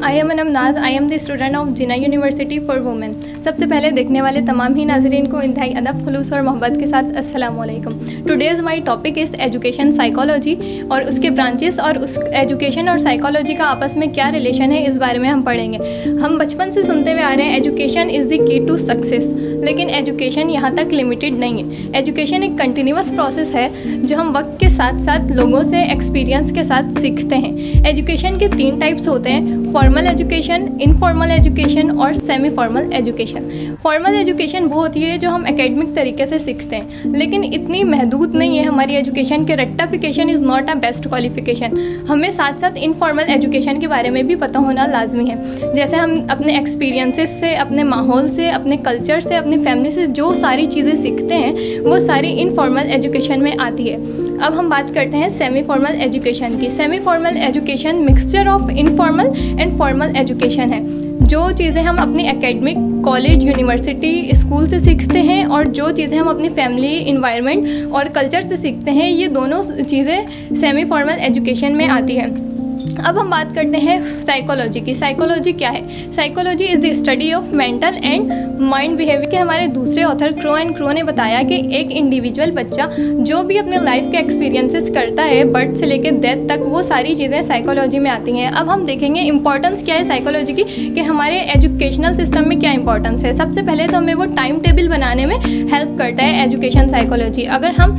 I am Anam नाज। I am the student of Jinnah university for women. सबसे पहले देखने वाले तमाम ही नाजरीन को इंतहाई अदब, खुलूस और मोहब्बत के साथ अस्सलाम वालेकुम। Today's my topic is education psychology और उसके ब्रांचेस और उस एजुकेशन और साइकोलॉजी का आपस में क्या रिलेशन है, इस बारे में हम पढ़ेंगे। हम बचपन से सुनते हुए आ रहे हैं education is the key to success, लेकिन एजुकेशन यहाँ तक लिमिटेड नहीं है। एजुकेशन एक कंटिन्यूस प्रोसेस है जो हम वक्त के साथ साथ लोगों से एक्सपीरियंस के साथ सीखते हैं। एजुकेशन के 3 टाइप्स होते हैं, फॉर्मल एजुकेशन, इनफॉर्मल एजुकेशन और semi formal education. Formal education वो होती है जो हम एकेडमिक तरीके से सीखते हैं, लेकिन इतनी महदूद नहीं है हमारी एजुकेशन के rectification is not a best qualification. हमें साथ साथ इनफॉर्मल एजुकेशन के बारे में भी पता होना लाजमी है। जैसे हम अपने एक्सपीरियंसेस से, अपने माहौल से, अपने कल्चर से, अपनी फैमिली से जो सारी चीज़ें सीखते हैं वो सारी इनफॉर्मल एजुकेशन में आती है। अब हम बात करते हैं सेमी फॉर्मल एजुकेशन की। Semi formal education mixture of informal and formal education है। जो चीज़ें हम अपनी एकेडमिक, कॉलेज, यूनिवर्सिटी, स्कूल से सीखते हैं और जो चीज़ें हम अपनी फैमिली, इन्वायरमेंट और कल्चर से सीखते हैं, ये दोनों चीज़ें सेमी फॉर्मल एजुकेशन में आती हैं। अब हम बात करते हैं साइकोलॉजी की। साइकोलॉजी क्या है? Psychology is the study of mental and mind behaviour के हमारे दूसरे ऑथर क्रो एंड क्रो ने बताया कि एक इंडिविजुअल बच्चा जो भी अपने लाइफ के एक्सपीरियंसेस करता है बर्थ से लेकर डेथ तक, वो सारी चीज़ें साइकोलॉजी में आती हैं। अब हम देखेंगे इंपॉर्टेंस क्या है साइकोलॉजी की, कि हमारे एजुकेशनल सिस्टम में क्या इंपॉर्टेंस है। सबसे पहले तो हमें वो टाइम टेबल बनाने में हेल्प करता है एजुकेशन साइकोलॉजी। अगर हम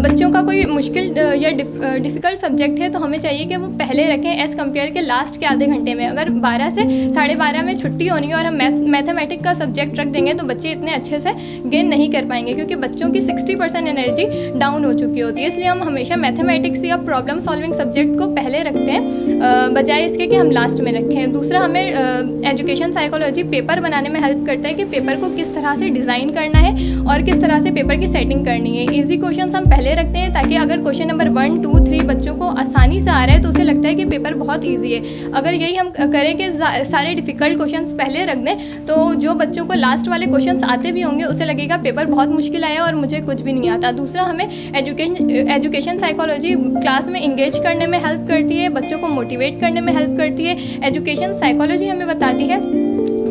बच्चों का कोई मुश्किल या डिफ़िकल्ट सब्जेक्ट है तो हमें चाहिए कि वो पहले रखें एज़ कम्पेयर के लास्ट के आधे घंटे में। अगर 12 से 12:30 में छुट्टी होनी है और हम मैथमेटिक्स का सब्जेक्ट रख देंगे तो बच्चे इतने अच्छे से गेन नहीं कर पाएंगे, क्योंकि बच्चों की 60% एनर्जी डाउन हो चुकी होती है। इसलिए हम हमेशा मैथमेटिक्स या प्रॉब्लम सॉल्विंग सब्जेक्ट को पहले रखते हैं बजाय इसके कि हम लास्ट में रखें। दूसरा, हमें एजुकेशन साइकोलॉजी पेपर बनाने में हेल्प करता है कि पेपर को किस तरह से डिज़ाइन करना है और किस तरह से पेपर की सेटिंग करनी है। ईजी क्वेश्चन हम पहले रखते हैं ताकि अगर क्वेश्चन नंबर 1, 2, 3 बच्चों को आसानी से आ रहा है तो उसे लगता है कि पेपर बहुत ईजी है। अगर यही हम करें कि सारे डिफ़िकल्ट क्वेश्चंस पहले रख दें तो जो बच्चों को लास्ट वाले क्वेश्चंस आते भी होंगे उसे लगेगा पेपर बहुत मुश्किल आया और मुझे कुछ भी नहीं आता। दूसरा, हमें एजुकेशन साइकोलॉजी क्लास में इंगेज करने में हेल्प करती है, बच्चों को मोटिवेट करने में हेल्प करती है। एजुकेशन साइकोलॉजी हमें बताती है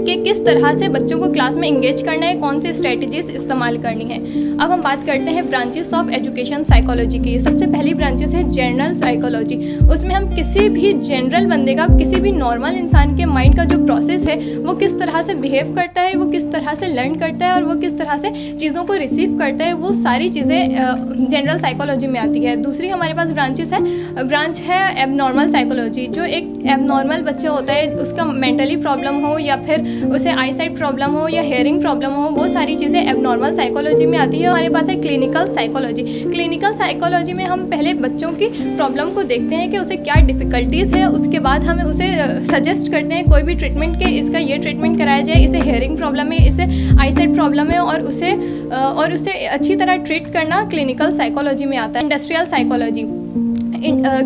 कि किस तरह से बच्चों को क्लास में इंगेज करना है, कौन से स्ट्रेटजीज इस्तेमाल करनी है। अब हम बात करते हैं ब्रांचेस ऑफ एजुकेशन साइकोलॉजी की। सबसे पहली ब्रांचेस है जनरल साइकोलॉजी। उसमें हम किसी भी जनरल बंदे का, किसी भी नॉर्मल इंसान के माइंड का जो प्रोसेस है वो किस तरह से बिहेव करता है, वो किस तरह से लर्न करता है और वो किस तरह से चीज़ों को रिसीव करता है, वो सारी चीज़ें जनरल साइकोलॉजी में आती है। दूसरी हमारे पास ब्रांच है एबनॉर्मल साइकोलॉजी। जो एक एबनॉर्मल बच्चा होता है, उसका मेंटली प्रॉब्लम हो या फिर उसे आई साइट प्रॉब्लम हो या हेयरिंग प्रॉब्लम हो, वो सारी चीज़ें एबनॉर्मल साइकोलॉजी में आती है। हमारे पास है क्लिनिकल साइकोलॉजी। क्लिनिकल साइकोलॉजी में हम पहले बच्चों की प्रॉब्लम को देखते हैं कि उसे क्या डिफ़िकल्टीज़ है, उसके बाद हमें उसे सजेस्ट करते हैं कोई भी ट्रीटमेंट के इसका ये ट्रीटमेंट कराया जाए, इसे हेयरिंग प्रॉब्लम है, इसे आई साइट प्रॉब्लम है, और उसे अच्छी तरह ट्रीट करना क्लिनिकल साइकोलॉजी में आता है। इंडस्ट्रियल साइकोलॉजी,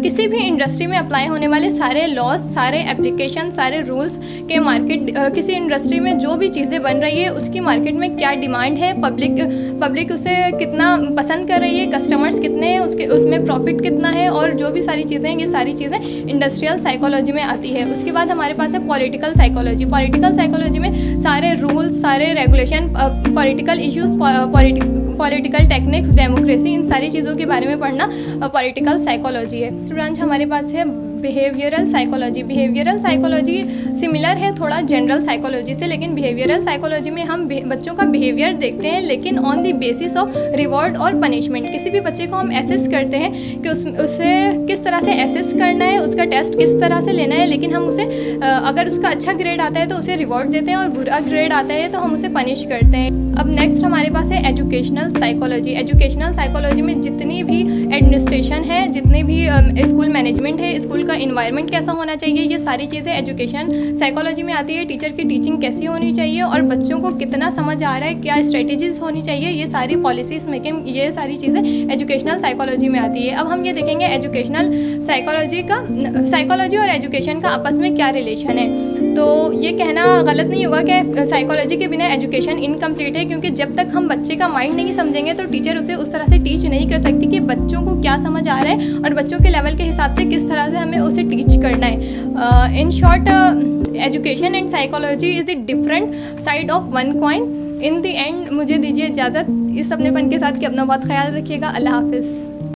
किसी भी इंडस्ट्री में अप्लाई होने वाले सारे लॉज, सारे एप्लीकेशन, सारे रूल्स के मार्केट, किसी इंडस्ट्री में जो भी चीज़ें बन रही है उसकी मार्केट में क्या डिमांड है, पब्लिक उसे कितना पसंद कर रही है, कस्टमर्स कितने हैं, उसमें प्रॉफिट कितना है, और जो भी सारी चीज़ें हैं, ये सारी चीज़ें इंडस्ट्रियल साइकोलॉजी में आती है। उसके बाद हमारे पास है पॉलिटिकल साइकोलॉजी। पॉलिटिकल साइकोलॉजी में सारे रूल्स, सारे regulation, political issues, political techniques, democracy, इन सारी चीज़ों के बारे में पढ़ना पॉलिटिकल साइकोलॉजी है। ब्रांच हमारे पास है behavioural psychology. Behavioural psychology similar है थोड़ा जनरल साइकोलॉजी से, लेकिन बिहेवियरल साइकोलॉजी में हम बच्चों का बिहेवियर देखते हैं, लेकिन on the basis of reward और पनिशमेंट। किसी भी बच्चे को हम एसेस करते हैं कि उसे किस तरह से एसेस करना है, उसका टेस्ट किस तरह से लेना है, लेकिन हम उसे अगर उसका अच्छा ग्रेड आता है तो उसे रिवॉर्ड देते हैं और बुरा ग्रेड आता है तो हम उसे पनिश करते हैं। अब नेक्स्ट हमारे पास है एजुकेशनल साइकोलॉजी। एजुकेशनल साइकोलॉजी में जितनी भी एडमिनिस्ट्रेशन है, जितने भी स्कूल मैनेजमेंट है, स्कूल का इन्वायरमेंट कैसा होना चाहिए, ये सारी चीज़ें एजुकेशन साइकोलॉजी में आती है। टीचर की टीचिंग कैसी होनी चाहिए और बच्चों को कितना समझ आ रहा है, क्या स्ट्रेटेजीज होनी चाहिए, ये सारी पॉलिसीज़ मेकिंग, ये सारी चीज़ें एजुकेशनल साइकोलॉजी में आती है। अब हम ये देखेंगे एजुकेशनल साइकोलॉजी और एजुकेशन का आपस में क्या रिलेशन है। तो ये कहना गलत नहीं होगा कि साइकोलॉजी के बिना एजुकेशन इनकम्प्लीट है, क्योंकि जब तक हम बच्चे का माइंड नहीं समझेंगे तो टीचर उसे उस तरह से टीच नहीं कर सकती कि बच्चों को क्या समझ आ रहा है और बच्चों के लेवल के हिसाब से किस तरह से हमें हमें उसे टीच करना है। In short, education and psychology is the different side of one coin. In the end मुझे दीजिए इजाज़त इस अपनेपन के साथ कि अपना बहुत ख्याल रखिएगा। अल्लाह हाफिज़।